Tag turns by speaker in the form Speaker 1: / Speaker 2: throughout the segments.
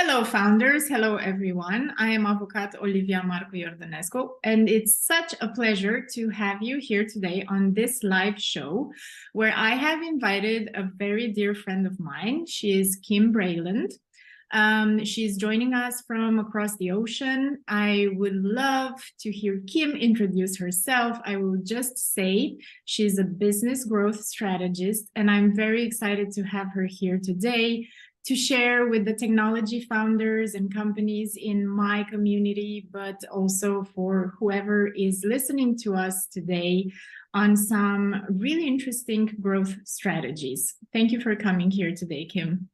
Speaker 1: Hello, founders. Hello, everyone. I am Avocat Olivia Marcu-Iordanescu, and it's such a pleasure to have you here today on this live show where I have invited a very dear friend of mine. She is Kim Breiland. She's joining us from across the ocean. I would love to hear Kim introduce herself. I will just say she's a business growth strategist, and I'm very excited to have her here today to share with the technology founders and companies in my community, but also for whoever is listening to us today on some really interesting growth strategies. Thank you for coming here today, Kim.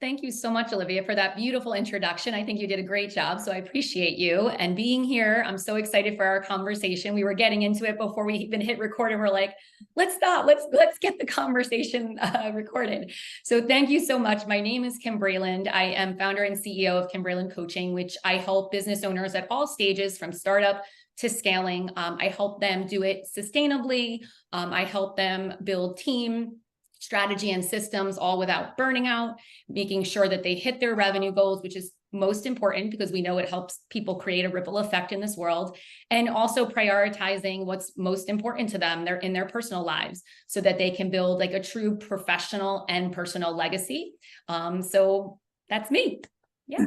Speaker 2: Thank you so much, Olivia, for that beautiful introduction. I think you did a great job, so I appreciate you and being here. I'm so excited for our conversation. We were getting into it before we even hit record, and we're like, let's stop. Let's get the conversation recorded. So thank you so much. My name is Kim Breiland. I am founder and CEO of Kim Breiland Coaching, which I help business owners at all stages from startup to scaling. I help them do it sustainably. I help them build team strategy and systems, all without burning out, making sure that they hit their revenue goals, which is most important because we know it helps people create a ripple effect in this world, and also prioritizing what's most important to them in their personal lives so that they can build like a true professional and personal legacy. So that's me. Yeah.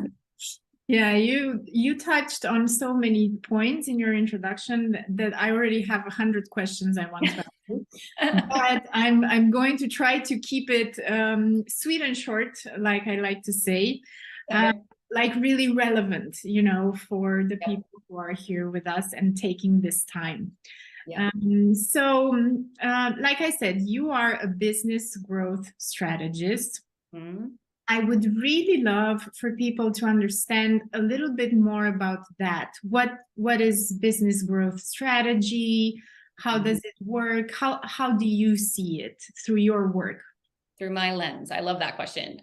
Speaker 1: Yeah, you touched on so many points in your introduction that I already have 100 questions I want to ask you. But I'm going to try to keep it sweet and short, like I like to say, like really relevant, for the people who are here with us and taking this time. Yeah. Like I said, you are a business growth strategist. Mm-hmm. I would really love for people to understand a little bit more about that. What is business growth strategy? How does it work? How do you see it through your work?
Speaker 2: Through my lens. I love that question.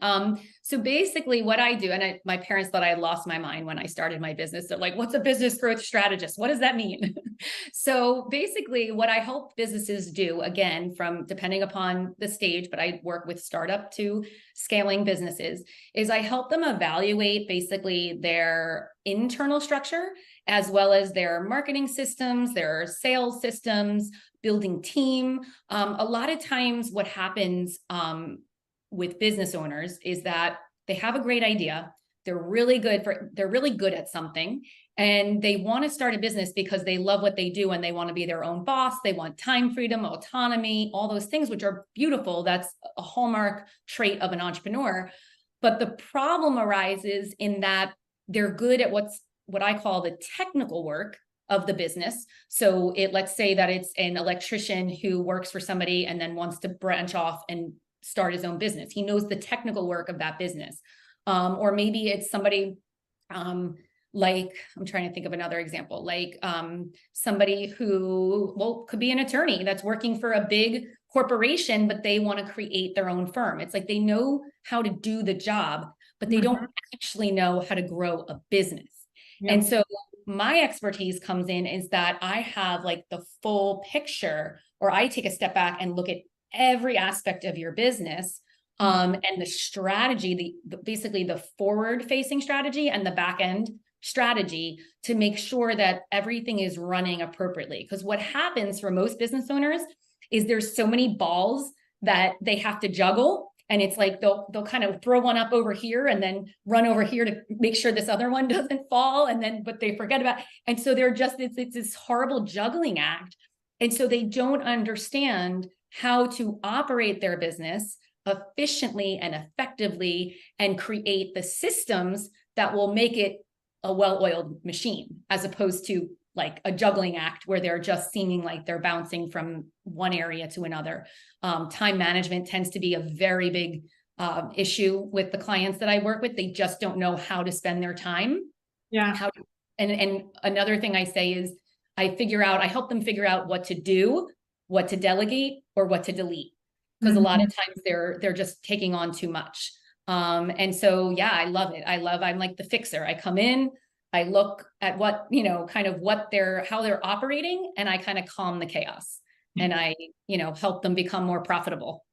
Speaker 2: So basically what I do, and my parents thought I had lost my mind when I started my business. They're like, what's a business growth strategist? What does that mean? So basically what I help businesses do, again, from depending upon the stage, but I work with startup to scaling businesses, is I help them evaluate basically their internal structure, as well as their marketing systems, their sales systems, building team. A lot of times what happens with business owners is that they have a great idea. They're really good at something, and they want to start a business because they love what they do and they want to be their own boss. They want time freedom, autonomy, all those things, which are beautiful. That's a hallmark trait of an entrepreneur. But the problem arises in that they're good at what I call the technical work of the business. So let's say that it's an electrician who works for somebody and then wants to branch off and start his own business. He knows the technical work of that business. Or maybe it's somebody like, I'm trying to think of another example, like somebody who, could be an attorney that's working for a big corporation, but they want to create their own firm. It's like they know how to do the job, but they don't actually know how to grow a business. Yeah. And so my expertise comes in is that I have like the full picture, or I take a step back and look at every aspect of your business, and the strategy, basically the forward facing strategy and the back end strategy to make sure that everything is running appropriately. Because what happens for most business owners is there's so many balls that they have to juggle. And it's like they'll kind of throw one up over here and then run over here to make sure this other one doesn't fall, but they forget about it. And so it's this horrible juggling act. And so they don't understand how to operate their business efficiently and effectively and create the systems that will make it a well-oiled machine, as opposed to like a juggling act where they're just seeming like they're bouncing from one area to another. Time management tends to be a very big issue with the clients that I work with. They just don't know how to spend their time. Yeah. And another thing I say is I help them figure out what to do, what to delegate, or what to delete. Because a lot of times they're just taking on too much. And so, yeah, I love it. I'm like the fixer. I come in, I look at how they're operating, and I kind of calm the chaos, and I, help them become more profitable.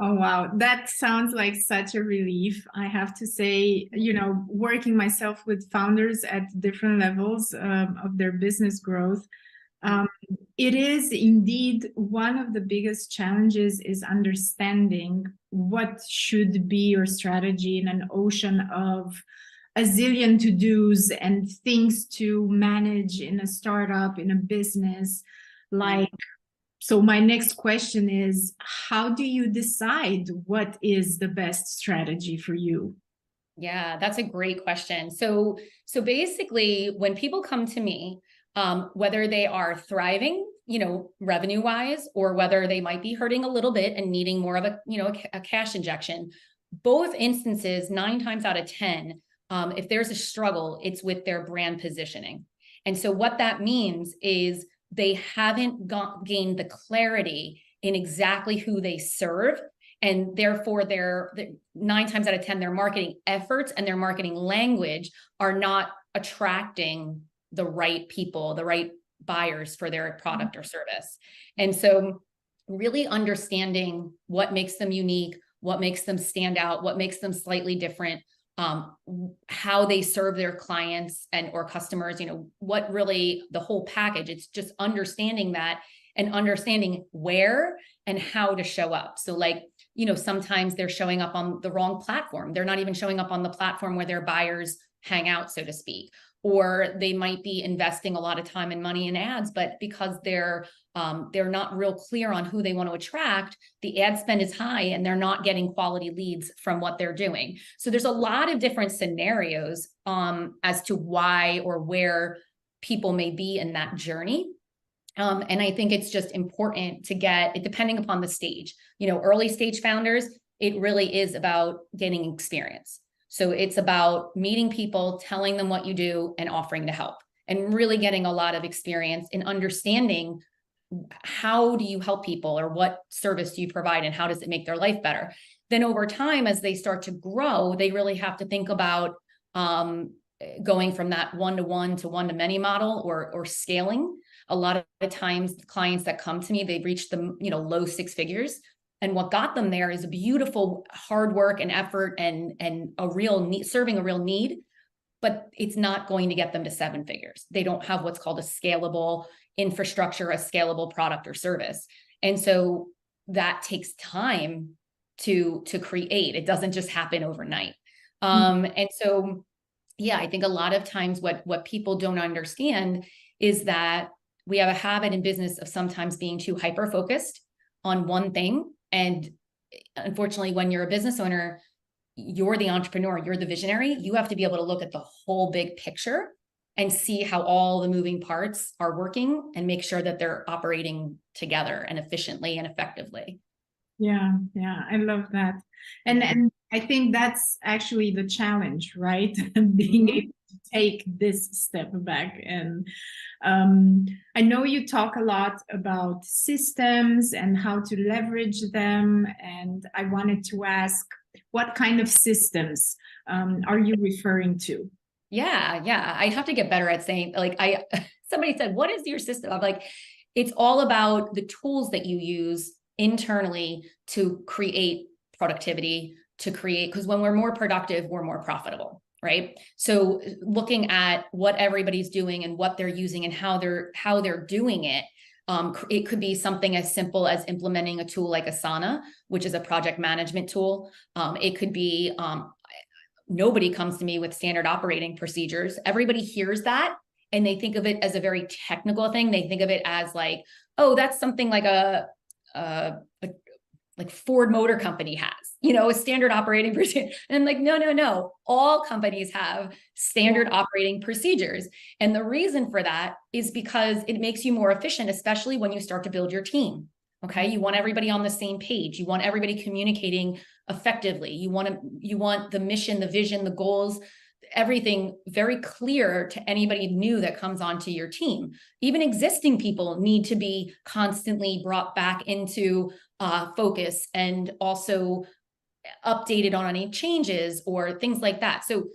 Speaker 1: Oh, wow. That sounds like such a relief. I have to say, working myself with founders at different levels of their business growth, um, it is indeed one of the biggest challenges is understanding what should be your strategy in an ocean of a zillion to-dos and things to manage in a startup, in a business. Like, so my next question is, how do you decide what is the best strategy for you?
Speaker 2: Yeah, that's a great question. So basically, when people come to me, whether they are thriving, revenue wise, or whether they might be hurting a little bit and needing more of a cash injection, both instances, 9 times out of 10, if there's a struggle, it's with their brand positioning. And so what that means is they haven't gained the clarity in exactly who they serve. And therefore, they're 9 times out of 10, their marketing efforts and their marketing language are not attracting the right people, the right buyers for their product or service. And so really understanding what makes them unique, what makes them stand out, what makes them slightly different, how they serve their clients and or customers, what really the whole package. It's just understanding that and understanding where and how to show up. So like, sometimes they're showing up on the wrong platform. They're not even showing up on the platform where their buyers hang out, so to speak. Or they might be investing a lot of time and money in ads, but because they're not real clear on who they want to attract, the ad spend is high and they're not getting quality leads from what they're doing. So there's a lot of different scenarios as to why or where people may be in that journey. And I think it's just important to get, depending upon the stage, early stage founders, it really is about getting experience. So it's about meeting people, telling them what you do and offering to help, and really getting a lot of experience in understanding how do you help people or what service do you provide and how does it make their life better. Then over time, as they start to grow, they really have to think about going from that one-to-one to one-to-many model or scaling. A lot of the times clients that come to me, they've reached the low 6 figures. And what got them there is a beautiful hard work and effort and a real need, serving a real need, but it's not going to get them to 7 figures. They don't have what's called a scalable infrastructure, a scalable product or service. And so that takes time to create. It doesn't just happen overnight. And so, yeah, I think a lot of times what people don't understand is that we have a habit in business of sometimes being too hyper-focused on one thing. And unfortunately, when you're a business owner, you're the entrepreneur, you're the visionary. You have to be able to look at the whole big picture and see how all the moving parts are working and make sure that they're operating together and efficiently and effectively.
Speaker 1: Yeah, I love that. And I think that's actually the challenge, right? Being able to take this step back. And I know you talk a lot about systems and how to leverage them. And I wanted to ask, what kind of systems are you referring to?
Speaker 2: Yeah. I have to get better at saying, like, somebody said, what is your system? I'm like, it's all about the tools that you use internally to create productivity, because when we're more productive, we're more profitable, right? So looking at what everybody's doing and what they're using and how they're doing it. It could be something as simple as implementing a tool like Asana, which is a project management tool. It could be, nobody comes to me with standard operating procedures. Everybody hears that and they think of it as a very technical thing. They think of it as like, oh, that's something like like Ford Motor Company has, a standard operating procedure. And I'm like, no. All companies have standard operating procedures. And the reason for that is because it makes you more efficient, especially when you start to build your team. Okay. You want everybody on the same page. You want everybody communicating effectively. You want the mission, the vision, the goals, everything very clear to anybody new that comes onto your team. Even existing people need to be constantly brought back into focus and also updated on any changes or things like that. So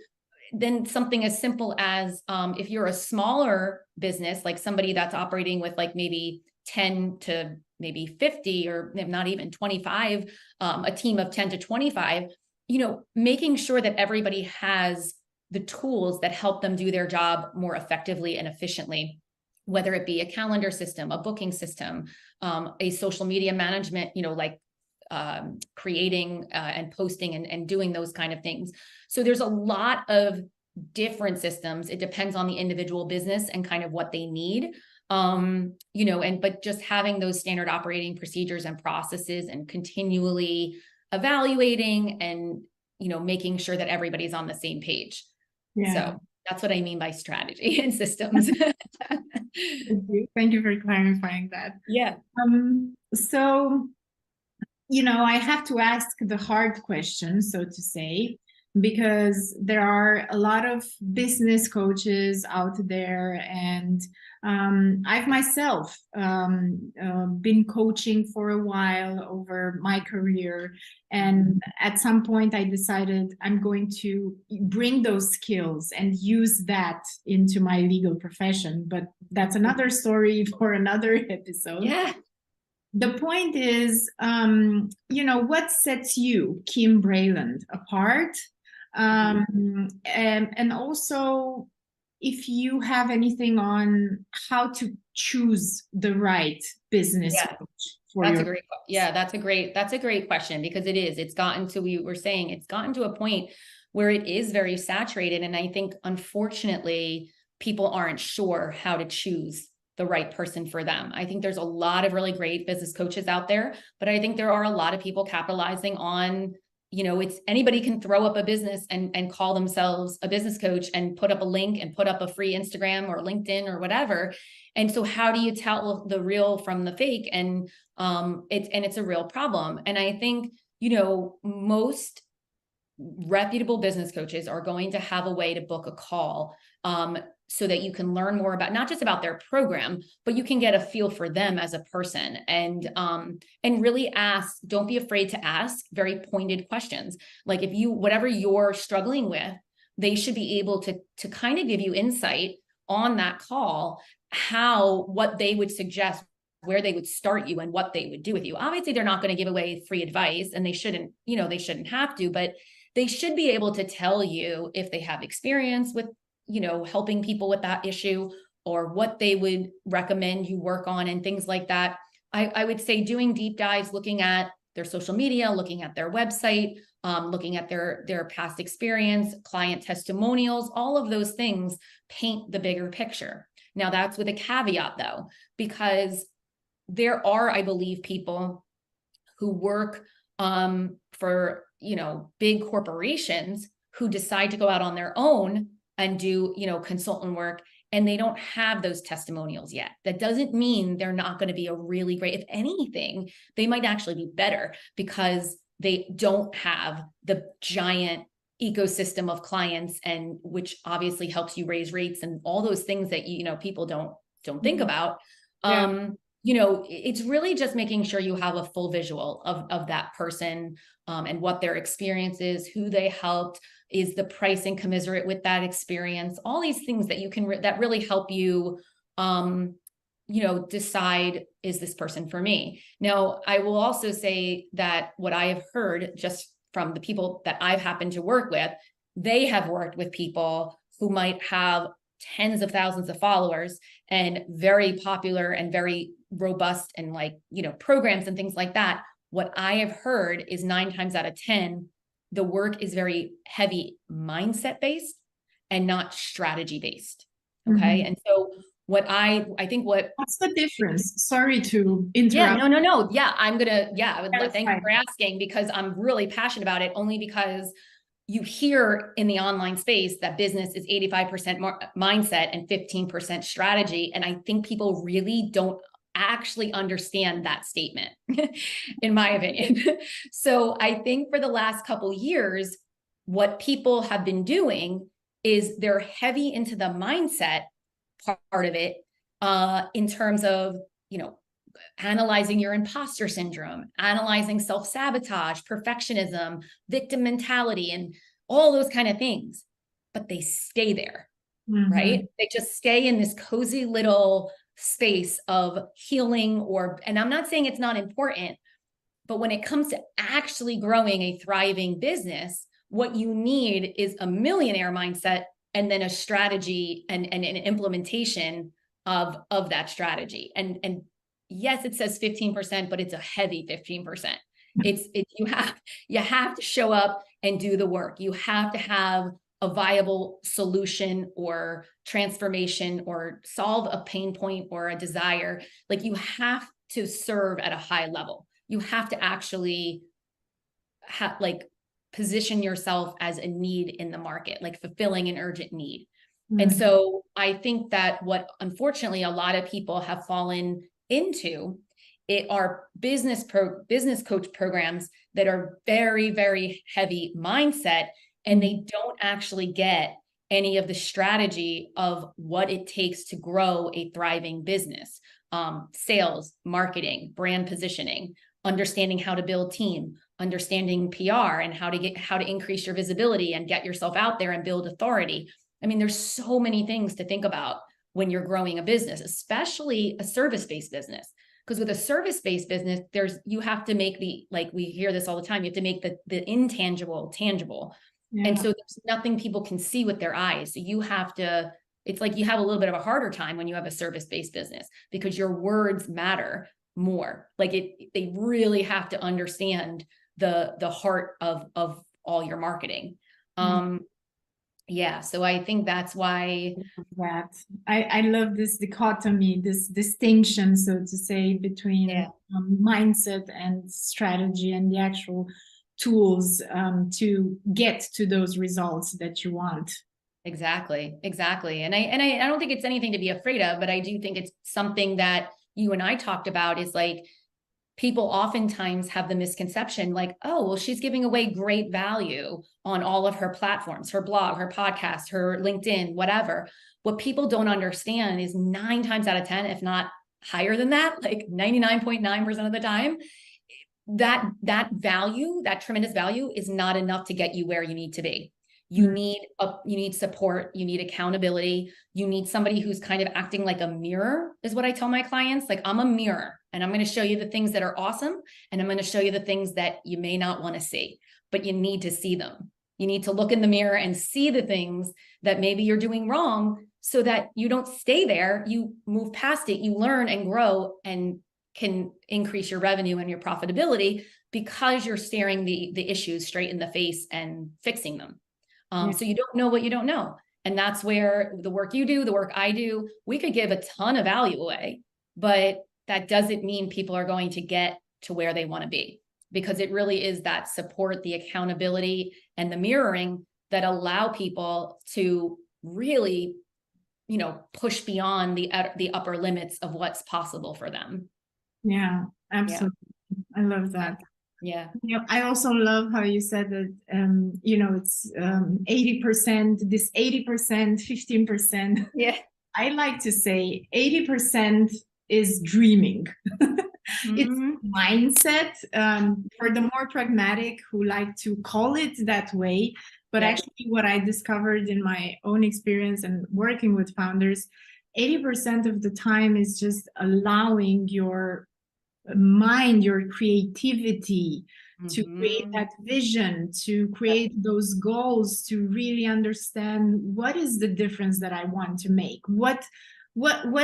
Speaker 2: then something as simple as if you're a smaller business, like somebody that's operating with like maybe 10 to maybe 50, or not even 25, a team of 10 to 25, making sure that everybody has the tools that help them do their job more effectively and efficiently, whether it be a calendar system, a booking system, a social media management, creating and posting and doing those kind of things. So there's a lot of different systems. It depends on the individual business and kind of what they need. But just having those standard operating procedures and processes and continually evaluating and, making sure that everybody's on the same page.
Speaker 1: Yeah.
Speaker 2: So that's what I mean by strategy and systems.
Speaker 1: Thank you for clarifying that.
Speaker 2: Yeah.
Speaker 1: So, I have to ask the hard question, so to say, because there are a lot of business coaches out there, and I've myself been coaching for a while over my career, and at some point I decided I'm going to bring those skills and use that into my legal profession, but that's another story for another episode.
Speaker 2: Yeah.
Speaker 1: The point is, what sets you, Kim Breiland, apart? And also, if you have anything on how to choose the right business coach for
Speaker 2: that's
Speaker 1: your...
Speaker 2: that's a great question, because it's gotten to a point where it is very saturated. And I think, unfortunately, people aren't sure how to choose the right person for them. I think there's a lot of really great business coaches out there, but I think there are a lot of people capitalizing on, it's anybody can throw up a business and call themselves a business coach and put up a link and put up a free Instagram or LinkedIn or whatever. And so how do you tell the real from the fake? And it's a real problem. And I think, most reputable business coaches are going to have a way to book a call, so that you can learn more about, not just about their program, but you can get a feel for them as a person, and really don't be afraid to ask very pointed questions. Like, whatever you're struggling with, they should be able to kind of give you insight on that call, what they would suggest, where they would start you, and what they would do with you. Obviously, they're not going to give away free advice, and they shouldn't have to, but they should be able to tell you if they have experience with, helping people with that issue, or what they would recommend you work on and things like that. I would say doing deep dives, looking at their social media, looking at their website, looking at their past experience, client testimonials, all of those things paint the bigger picture. Now, that's with a caveat, though, because there are, I believe, people who work for, big corporations who decide to go out on their own and do, consultant work, and they don't have those testimonials yet. That doesn't mean they're not going to be a really great, if anything, they might actually be better because they don't have the giant ecosystem of clients, and which obviously helps you raise rates and all those things that, people don't think about. Yeah. It's really just making sure you have a full visual of that person, and what their experience is, who they helped, is the pricing commensurate with that experience, all these things that you can, that really help you, decide, is this person for me? Now, I will also say that what I have heard just from the people that I've happened to work with, they have worked with people who might have tens of thousands of followers and very popular and very robust and programs and things like that. What I have heard is 9 times out of 10, the work is very heavy mindset based and not strategy based. Okay. Mm-hmm. And so what's
Speaker 1: the difference? Sorry to interrupt.
Speaker 2: Yeah, no. Yeah, thank you for asking, because I'm really passionate about it, only because you hear in the online space that business is 85% mindset and 15% strategy. And I think people really don't actually understand that statement, in my opinion. So I think for the last couple of years, what people have been doing is they're heavy into the mindset part of it, in terms of, analyzing your imposter syndrome, analyzing self-sabotage, perfectionism, victim mentality, and all those kind of things. But they stay there, mm-hmm. right? They just stay in this cozy little space of healing, and I'm not saying it's not important, but when it comes to actually growing a thriving business, what you need is a millionaire mindset and then a strategy and an implementation of that strategy. And yes, it says 15%, but it's a heavy 15%. You have to show up and do the work. You have to have a viable solution or transformation or solve a pain point or a desire. Like, you have to serve at a high level. You have to actually position yourself as a need in the market, like fulfilling an urgent need. Mm-hmm. And so I think that what unfortunately a lot of people have fallen into are business coach programs that are very, very heavy mindset, and they don't actually get any of the strategy of what it takes to grow a thriving business. Sales, marketing, brand positioning, understanding how to build team, understanding PR and how to increase your visibility and get yourself out there and build authority. I mean, there's so many things to think about when you're growing a business, especially a service-based business. Because with a service-based business, you have to make we hear this all the time, you have to make the intangible tangible. Yeah. And so there's nothing people can see with their eyes. So it's like you have a little bit of a harder time when you have a service-based business, because your words matter more. They really have to understand the heart of all your marketing. Yeah. So I think that's why
Speaker 1: I love this dichotomy, this distinction, so to say, between mindset and strategy and the actual tools to get to those results that you want.
Speaker 2: Exactly. And I don't think it's anything to be afraid of, but I do think it's something that you and I talked about, is like, people oftentimes have the misconception like, oh, well, she's giving away great value on all of her platforms, her blog, her podcast, her LinkedIn, whatever. What people don't understand is 9 times out of 10, if not higher than that, like 99.9% of the time, that value, that tremendous value, is not enough to get you where you need to be. You need support, you need accountability, you need somebody who's kind of acting like a mirror, is what I tell my clients. Like, I'm a mirror, and I'm going to show you the things that are awesome, and I'm going to show you the things that you may not want to see, but you need to see them. You need to look in the mirror and see the things that maybe you're doing wrong, so that you don't stay there. You move past it, you learn and grow, and can increase your revenue and your profitability, because you're staring the issues straight in the face and fixing them. So you don't know what you don't know. And that's where the work you do, the work I do, we could give a ton of value away, but that doesn't mean people are going to get to where they want to be, because it really is that support, the accountability, and the mirroring that allow people to really, push beyond the upper limits of what's possible for them.
Speaker 1: Yeah, absolutely. Yeah. I love that.
Speaker 2: Yeah.
Speaker 1: I also love how you said that, it's 80%, this 80%, 15%.
Speaker 2: Yeah.
Speaker 1: I like to say 80% is dreaming. It's mindset, for the more pragmatic who like to call it that way. But actually, what I discovered in my own experience and working with founders, 80% of the time is just allowing your mind, your creativity, to create that vision, to create those goals, to really understand what is the difference that I want to make, what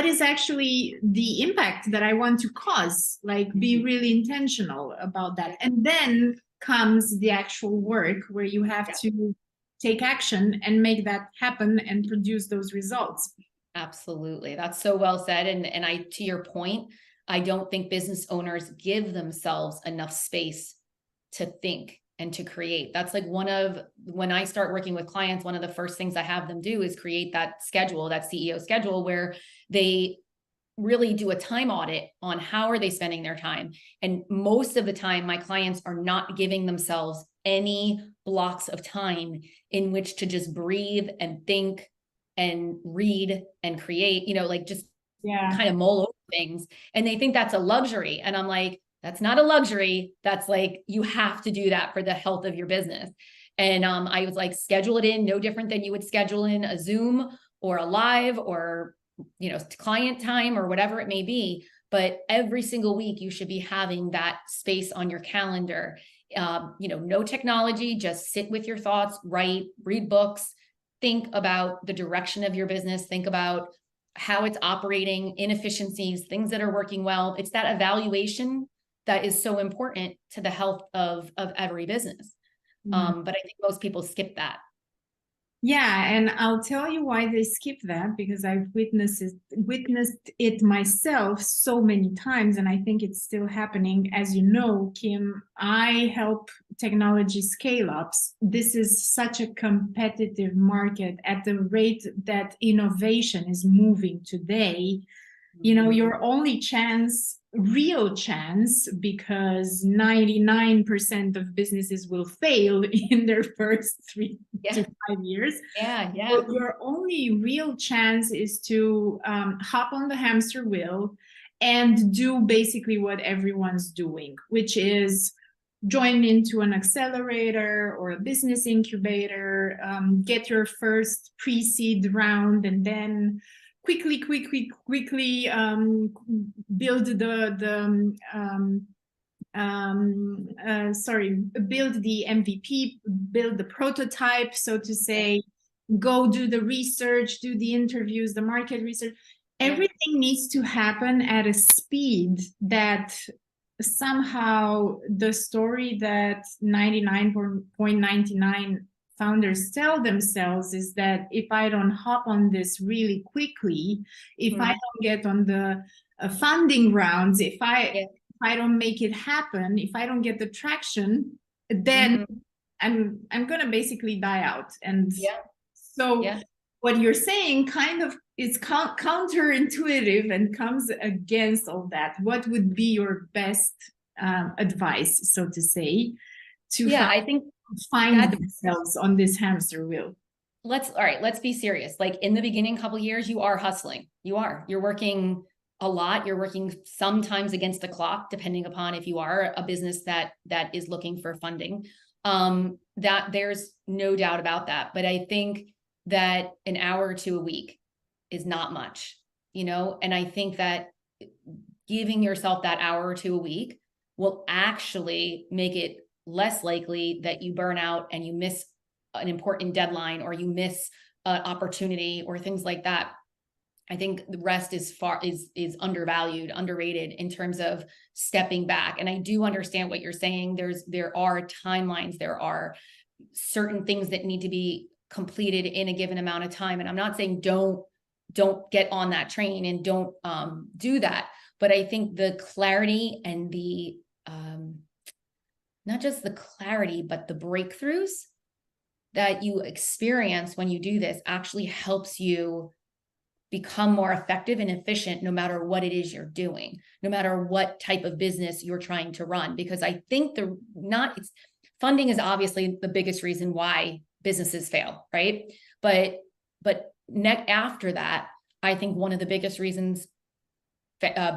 Speaker 1: is actually the impact that I want to cause, like be really intentional about that. And then comes the actual work, where you have to take action and make that happen and produce those results.
Speaker 2: Absolutely. That's so well said. And to your point, I don't think business owners give themselves enough space to think and to create. That's like when I start working with clients, one of the first things I have them do is create that schedule, that CEO schedule, where they really do a time audit on how are they spending their time. And most of the time, my clients are not giving themselves any blocks of time in which to just breathe and think and read and create, kind of mull over things. And they think that's a luxury. And I'm like, that's not a luxury. That's like, you have to do that for the health of your business. And I was like, schedule it in, no different than you would schedule in a Zoom or a live or client time or whatever it may be. But every single week you should be having that space on your calendar. No technology, just sit with your thoughts, write, read books, think about the direction of your business, think about how it's operating, inefficiencies, things that are working well. It's that evaluation that is so important to the health of every business. But I think most people skip that.
Speaker 1: Yeah, and I'll tell you why they skip that, because I've witnessed it myself so many times, and I think it's still happening. As you know, Kim, I help technology scale-ups. This is such a competitive market. At the rate that innovation is moving today, your only real chance, because 99% of businesses will fail in their first 3 to 5 years. So your only real chance is to hop on the hamster wheel and do basically what everyone's doing, which is join into an accelerator or a business incubator, get your first pre-seed round, and then quickly build build the MVP, build the prototype, so to say, go do the research, do the interviews, the market research. Everything needs to happen at a speed that somehow the story that 99.99 founders tell themselves is that if I don't hop on this really quickly, if I don't get on the funding rounds, if I don't make it happen, if I don't get the traction, then I'm gonna basically die out. And what you're saying kind of is counterintuitive and comes against all that. What would be your best advice, so to say,
Speaker 2: I think
Speaker 1: find themselves on this hamster wheel?
Speaker 2: Let's be serious. Like in the beginning couple years, you are hustling. You're working a lot. You're working sometimes against the clock, depending upon if you are a business that is looking for funding. That there's no doubt about that. But I think that an hour or two a week is not much, and I think that giving yourself that hour or two a week will actually make it less likely that you burn out and you miss an important deadline, or you miss an opportunity, or things like that. I think the rest is undervalued, underrated in terms of stepping back. And I do understand what you're saying. There are timelines, there are certain things that need to be completed in a given amount of time. And I'm not saying don't get on that train and don't do that. But I think the clarity and the not just the clarity, but the breakthroughs that you experience when you do this actually helps you become more effective and efficient, no matter what it is you're doing, no matter what type of business you're trying to run. Because I think funding is obviously the biggest reason why businesses fail, right? But after that, I think one of the biggest reasons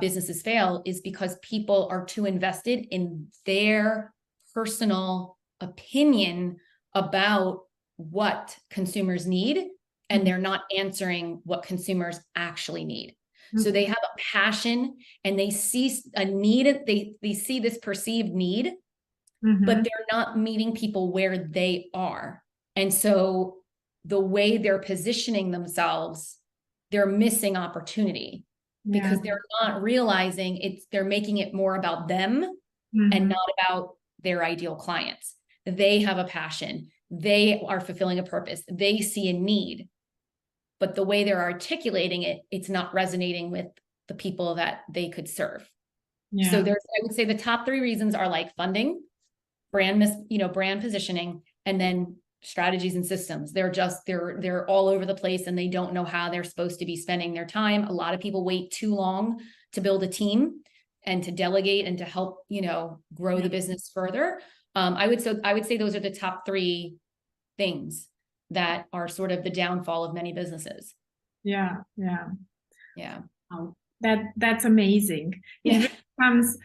Speaker 2: businesses fail is because people are too invested in their personal opinion about what consumers need, and they're not answering what consumers actually need. So they have a passion and they see a need, they see this perceived need, but they're not meeting people where they are. And so the way they're positioning themselves, they're missing opportunity because they're not realizing they're making it more about them and not about their ideal clients. They have a passion. They are fulfilling a purpose. They see a need, but the way they're articulating it, it's not resonating with the people that they could serve. So I would say the top 3 reasons are like funding, brand positioning, and then strategies and systems. They're all over the place and they don't know how they're supposed to be spending their time. A lot of people wait too long to build a team and to delegate and to help, grow the business further. I would say those are the top 3 things that are sort of the downfall of many businesses.
Speaker 1: Yeah.
Speaker 2: Oh,
Speaker 1: that's amazing. It really comes,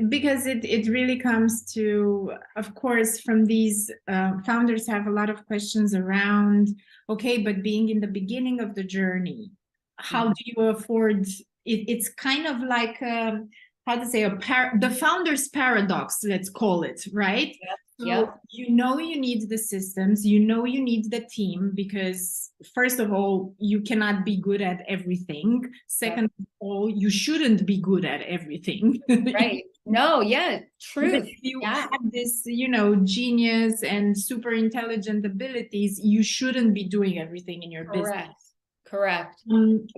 Speaker 1: because it really comes to, of course, from these founders have a lot of questions around, okay, but being in the beginning of the journey, how do you afford it? It's kind of like how to say the founder's paradox, let's call it, right?
Speaker 2: Yep.
Speaker 1: So
Speaker 2: Yep.
Speaker 1: you know you need the systems, you know you need the team, because first of all, you cannot be good at everything. Second of all, you shouldn't be good at everything.
Speaker 2: Right. No, yeah,
Speaker 1: Because
Speaker 2: truth.
Speaker 1: if you
Speaker 2: Yeah,
Speaker 1: have this, you know, genius and super intelligent abilities, you shouldn't be doing everything in your business.
Speaker 2: correct. Correct.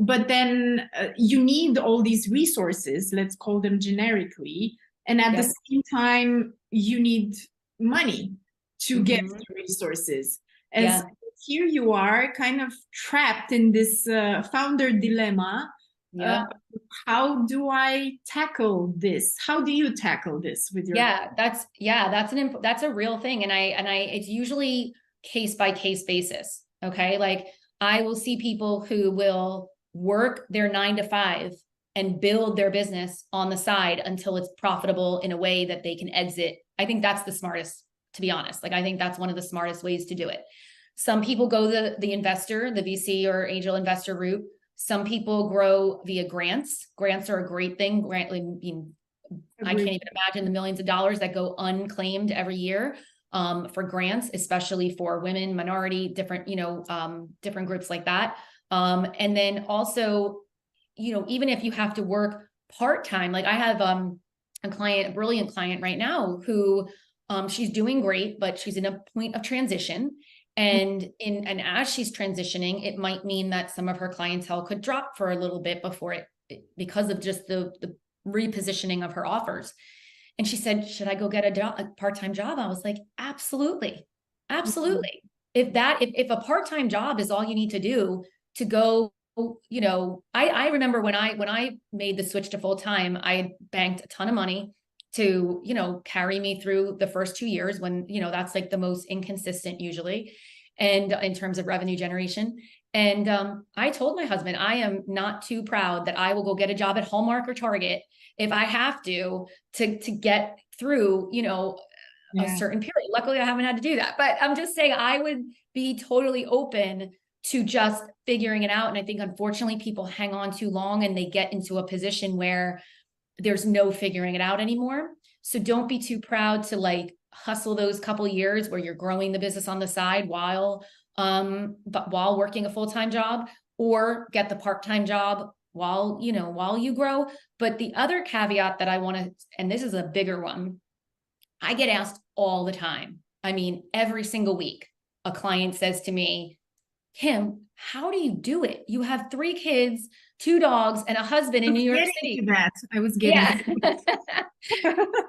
Speaker 1: But then you need all these resources, let's call them generically. And at the
Speaker 2: Yep.
Speaker 1: same time, you need money to get
Speaker 2: Mhm.
Speaker 1: the resources. As
Speaker 2: Yeah.
Speaker 1: here you are kind of trapped in this founder dilemma. Uh,
Speaker 2: Yeah.
Speaker 1: how do I tackle this? How do you tackle this with your?
Speaker 2: That's a real thing. And I it's usually case by case basis. Okay. Like I will see people who will work their 9 to 5 and build their business on the side until it's profitable in a way that they can exit. I think that's the smartest, to be honest. Like I think that's one of the smartest ways to do it. Some people go the investor, the VC or angel investor route. Some people grow via grants. Grants are a great thing. I can't even imagine the millions of dollars that go unclaimed every year for grants, especially for women, minority, different, different groups like that. And then also, even if you have to work part-time, like I have a brilliant client right now who she's doing great, but she's in a point of transition. And as she's transitioning, it might mean that some of her clientele could drop for a little bit before because of just the repositioning of her offers. And she said, should I go get a part-time job? I was like, absolutely. Absolutely. If a part-time job is all you need to do to go, I remember when I made the switch to full-time, I banked a ton of money to, carry me through the first 2 years when, that's like the most inconsistent usually. And in terms of revenue generation. And I told my husband, I am not too proud that I will go get a job at Hallmark or Target if I have to get through, a certain period. Luckily, I haven't had to do that. But I'm just saying I would be totally open to just figuring it out. And I think, unfortunately, people hang on too long and they get into a position where there's no figuring it out anymore. So don't be too proud to like hustle those couple years where you're growing the business on the side while working a full-time job, or get the part-time job while you grow. But the other caveat that I want to, and this is a bigger one, I get asked all the time. I mean, every single week, a client says to me, Kim, how do you do it? You have 3 kids, 2 dogs, and a husband in New York City.
Speaker 1: I was getting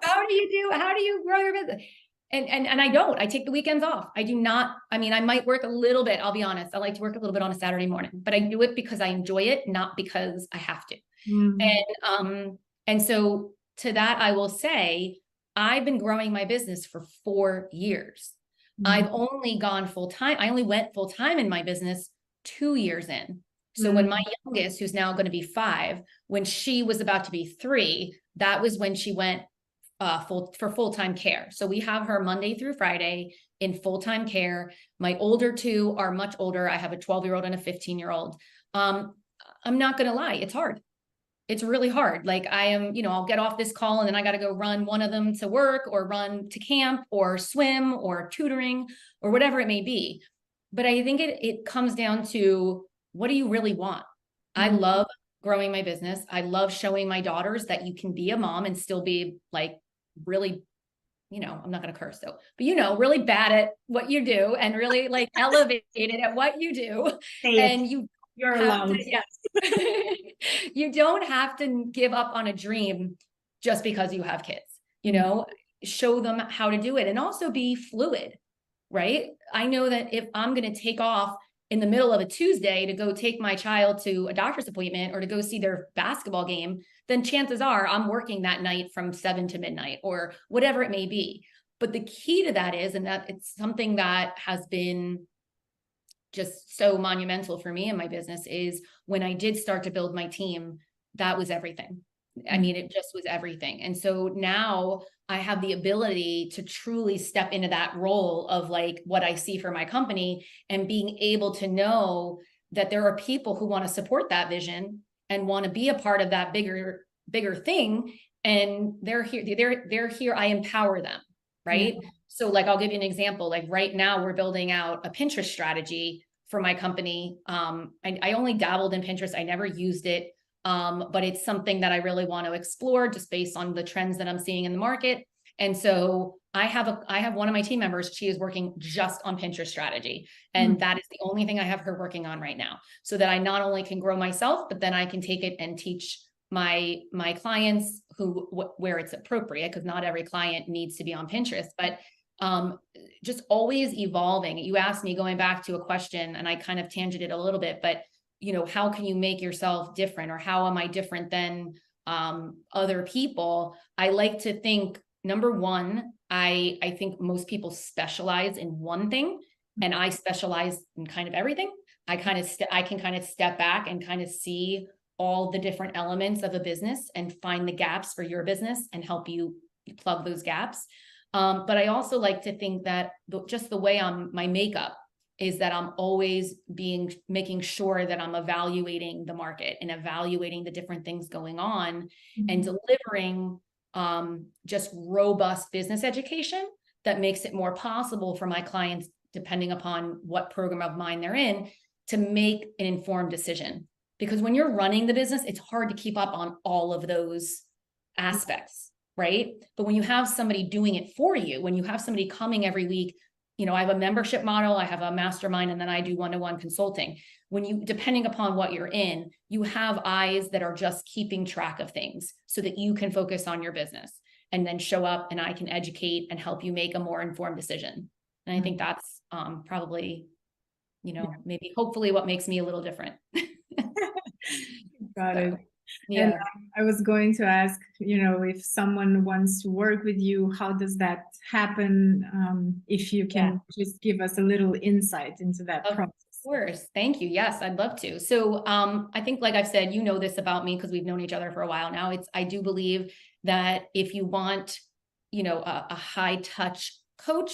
Speaker 2: How do you grow your business? And I take the weekends off. I do not, I mean, I might work a little bit. I'll be honest. I like to work a little bit on a Saturday morning, but I do it because I enjoy it, not because I have to. And so to that, I will say, I've been growing my business for 4 years. I've only gone full-time. I only went full-time in my business 2 years in. So when my youngest, who's now going to be 5, when she was about to be 3, that was when she went full-time care. So we have her Monday through Friday in full-time care. My older 2 are much older. I have a 12-year-old and a 15-year-old. I'm not going to lie. It's hard. It's really hard. Like I am, I'll get off this call and then I got to go run one of them to work or run to camp or swim or tutoring or whatever it may be. But I think it comes down to, what do you really want? I love growing my business. I love showing my daughters that you can be a mom and still be like really, I'm not going to curse though, but really bad at what you do and really like elevated at what you do. And
Speaker 1: you're allowed.
Speaker 2: Yes. You don't have to give up on a dream just because you have kids, show them how to do it, and also be fluid, right? I know that if I'm going to take off in the middle of a Tuesday to go take my child to a doctor's appointment or to go see their basketball game, then chances are I'm working that night from 7 to midnight or whatever it may be. But the key to that is, and that it's something that has been just so monumental for me in my business, is when I did start to build my team, that was everything. I mean, it just was everything. And so now I have the ability to truly step into that role of like what I see for my company and being able to know that there are people who want to support that vision and want to be a part of that bigger thing. And they're here. I empower them. Right. Yeah. So like, I'll give you an example. Like right now we're building out a Pinterest strategy for my company. I only dabbled in Pinterest. I never used it. But it's something that I really want to explore just based on the trends that I'm seeing in the market. And so I have one of my team members, she is working just on Pinterest strategy. And that is the only thing I have her working on right now, so that I not only can grow myself, but then I can take it and teach my clients where it's appropriate, because not every client needs to be on Pinterest, but just always evolving. You asked me, going back to a question, and I kind of tangented a little bit, but how can you make yourself different, or how am I different than other people? I like to think, number one, I think most people specialize in one thing, and I specialize in kind of everything. I can kind of step back and kind of see all the different elements of a business and find the gaps for your business and help you plug those gaps. But I also like to think that just the way my makeup is that I'm always making sure that I'm evaluating the market and evaluating the different things going on, and delivering just robust business education that makes it more possible for my clients, depending upon what program of mine they're in, to make an informed decision. Because when you're running the business, it's hard to keep up on all of those aspects, right? But when you have somebody doing it for you, when you have somebody coming every week, I have a membership model, I have a mastermind, and then I do one-to-one consulting. Depending upon what you're in, you have eyes that are just keeping track of things so that you can focus on your business and then show up, and I can educate and help you make a more informed decision. And I think that's probably, maybe hopefully what makes me a little different.
Speaker 1: Got it. Yeah. And I was going to ask, if someone wants to work with you, how does that happen? If you can just give us a little insight into that process.
Speaker 2: Of course. Thank you. Yes, I'd love to. So I think, like I've said, this about me because we've known each other for a while now. I do believe that if you want, a high touch coach,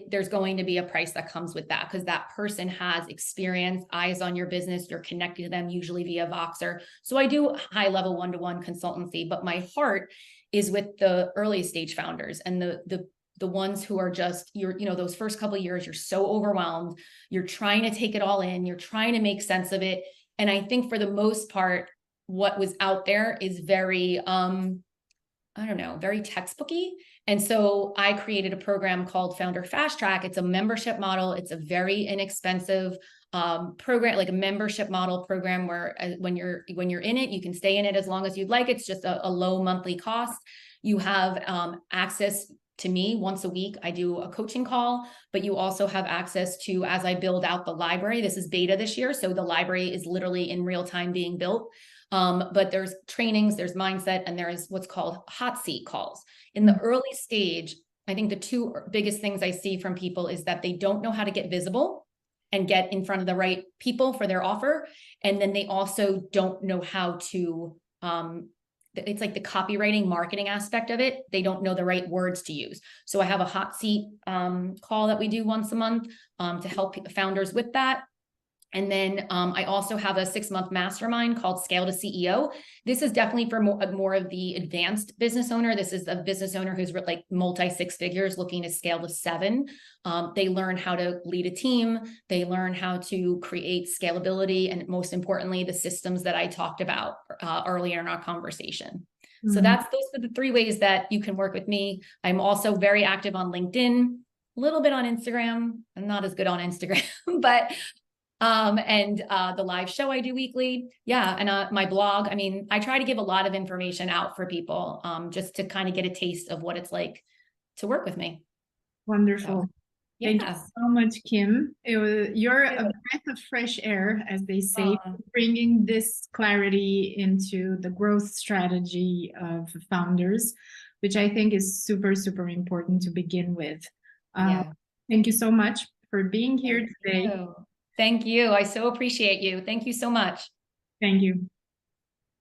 Speaker 2: there's going to be a price that comes with that, because that person has experience, eyes on your business. You're connected to them usually via Voxer. So I do high level one-to-one consultancy, but my heart is with the early stage founders and the ones who are just, those first couple of years, you're so overwhelmed. You're trying to take it all in. You're trying to make sense of it. And I think for the most part, what was out there is very, very textbooky. And so I created a program called Founder Fast Track. It's a membership model. It's a very inexpensive program, like a membership model program where when you're in it, you can stay in it as long as you'd like. It's just a low monthly cost. You have access to me once a week. I do a coaching call, but you also have access to, as I build out the library, this is beta this year. So the library is literally in real time being built. But there's trainings, there's mindset, and there's what's called hot seat calls. In the early stage, I think the two biggest things I see from people is that they don't know how to get visible and get in front of the right people for their offer. And then they also don't know how to, it's like the copywriting marketing aspect of it. They don't know the right words to use. So I have a hot seat call that we do once a month to help founders with that. And then I also have a 6-month mastermind called Scale to CEO. This is definitely for more of the advanced business owner. This is a business owner who's like multi-6 figures looking to scale to 7. They learn how to lead a team. They learn how to create scalability. And most importantly, the systems that I talked about earlier in our conversation. So those are the 3 ways that you can work with me. I'm also very active on LinkedIn, a little bit on Instagram. I'm not as good on Instagram, but the live show I do weekly. Yeah. And my blog, I try to give a lot of information out for people, just to kind of get a taste of what it's like to work with me.
Speaker 1: Wonderful. So, thank you so much, Kim. You're a breath of fresh air, as they say, bringing this clarity into the growth strategy of founders, which I think is super, super important to begin with. Thank you so much for being here today.
Speaker 2: Thank you. I so appreciate you. Thank you so much.
Speaker 1: Thank you.